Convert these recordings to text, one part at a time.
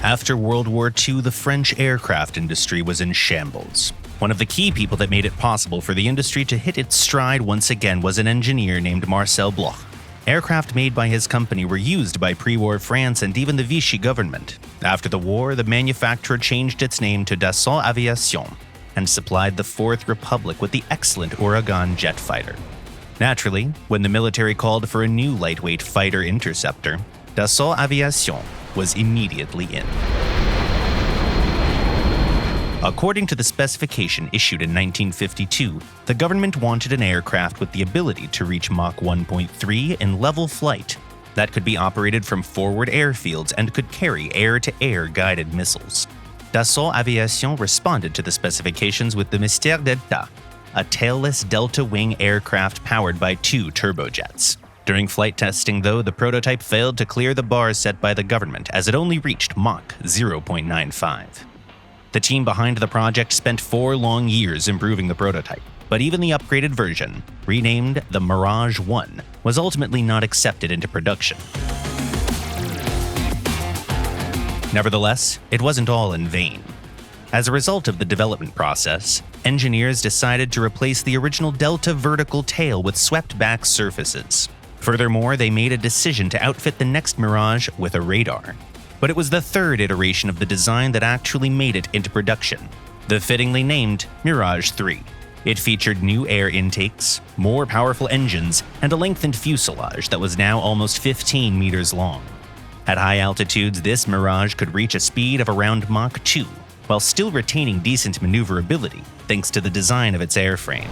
After World War II, the French aircraft industry was in shambles. One of the key people that made it possible for the industry to hit its stride once again was an engineer named Marcel Bloch. Aircraft made by his company were used by pre-war France and even the Vichy government. After the war, the manufacturer changed its name to Dassault Aviation and supplied the Fourth Republic with the excellent Ouragan jet fighter. Naturally, when the military called for a new lightweight fighter interceptor, Dassault Aviation was immediately in. According to the specification issued in 1952, the government wanted an aircraft with the ability to reach Mach 1.3 in level flight that could be operated from forward airfields and could carry air-to-air guided missiles. Dassault Aviation responded to the specifications with the Myster Delta, a tailless delta-wing aircraft powered by 2 turbojets. During flight testing, though, the prototype failed to clear the bars set by the government as it only reached Mach 0.95. The team behind the project spent 4 long years improving the prototype, but even the upgraded version, renamed the Mirage I, was ultimately not accepted into production. Nevertheless, it wasn't all in vain. As a result of the development process, engineers decided to replace the original Delta vertical tail with swept-back surfaces. Furthermore, they made a decision to outfit the next Mirage with a radar. But it was the third iteration of the design that actually made it into production, the fittingly named Mirage III. It featured new air intakes, more powerful engines, and a lengthened fuselage that was now almost 15 meters long. At high altitudes, this Mirage could reach a speed of around Mach 2, while still retaining decent maneuverability thanks to the design of its airframe.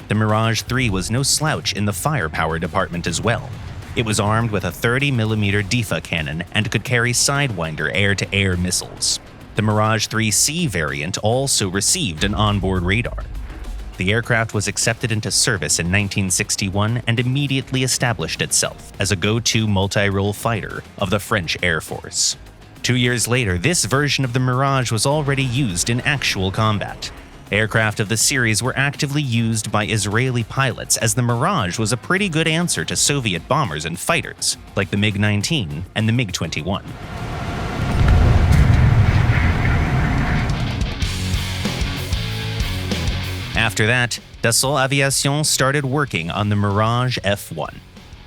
The Mirage III was no slouch in the firepower department as well. It was armed with a 30mm DIFA cannon and could carry Sidewinder air-to-air missiles. The Mirage IIIC variant also received an onboard radar. The aircraft was accepted into service in 1961 and immediately established itself as a go-to multi-role fighter of the French Air Force. 2 years later, this version of the Mirage was already used in actual combat. Aircraft of the series were actively used by Israeli pilots, as the Mirage was a pretty good answer to Soviet bombers and fighters, like the MiG-19 and the MiG-21. After that, Dassault Aviation started working on the Mirage F1.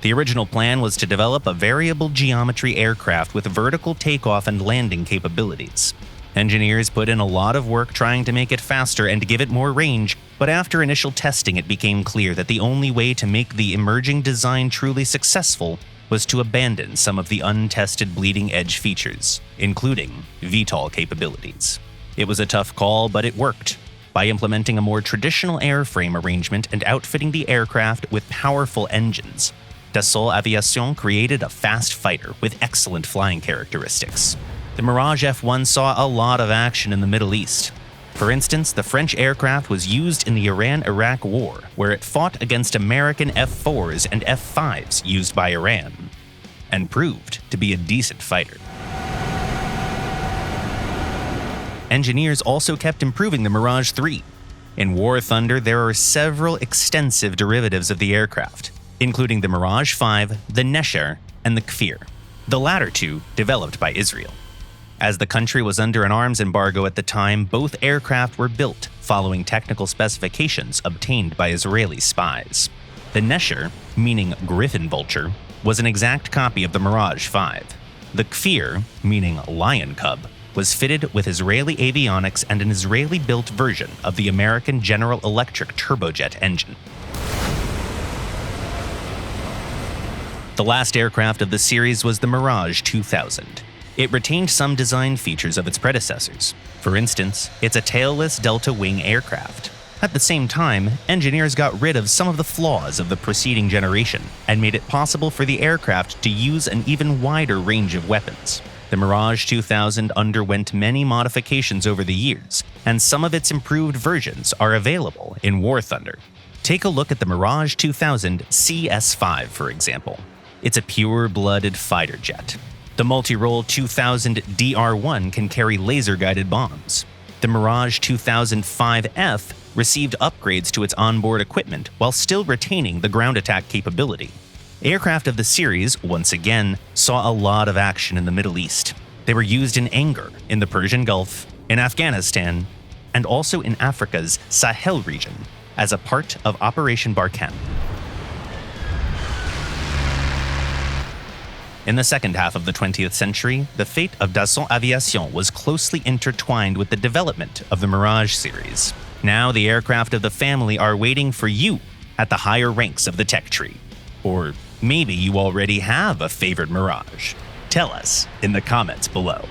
The original plan was to develop a variable geometry aircraft with vertical takeoff and landing capabilities. Engineers put in a lot of work trying to make it faster and give it more range, but after initial testing it became clear that the only way to make the emerging design truly successful was to abandon some of the untested bleeding-edge features, including VTOL capabilities. It was a tough call, but it worked. By implementing a more traditional airframe arrangement and outfitting the aircraft with powerful engines, Dassault Aviation created a fast fighter with excellent flying characteristics. The Mirage F1 saw a lot of action in the Middle East. For instance, the French aircraft was used in the Iran-Iraq War, where it fought against American F4s and F5s used by Iran, and proved to be a decent fighter. Engineers also kept improving the Mirage III. In War Thunder, there are several extensive derivatives of the aircraft, including the Mirage V, the Nesher, and the Kfir, the latter two developed by Israel. As the country was under an arms embargo at the time, both aircraft were built following technical specifications obtained by Israeli spies. The Nesher, meaning Griffin Vulture, was an exact copy of the Mirage V. The Kfir, meaning Lion Cub, was fitted with Israeli avionics and an Israeli-built version of the American General Electric turbojet engine. The last aircraft of the series was the Mirage 2000. It retained some design features of its predecessors. For instance, it's a tailless delta-wing aircraft. At the same time, engineers got rid of some of the flaws of the preceding generation and made it possible for the aircraft to use an even wider range of weapons. The Mirage 2000 underwent many modifications over the years, and some of its improved versions are available in War Thunder. Take a look at the Mirage 2000 CS5, for example. It's a pure-blooded fighter jet. The multi-role 2000 DR1 can carry laser-guided bombs. The Mirage 2005F received upgrades to its onboard equipment while still retaining the ground attack capability. Aircraft of the series, once again, saw a lot of action in the Middle East. They were used in anger in the Persian Gulf, in Afghanistan, and also in Africa's Sahel region as a part of Operation Barkhane. In the second half of the 20th century, the fate of Dassault Aviation was closely intertwined with the development of the Mirage series. Now the aircraft of the family are waiting for you at the higher ranks of the tech tree. Or maybe you already have a favorite Mirage. Tell us in the comments below.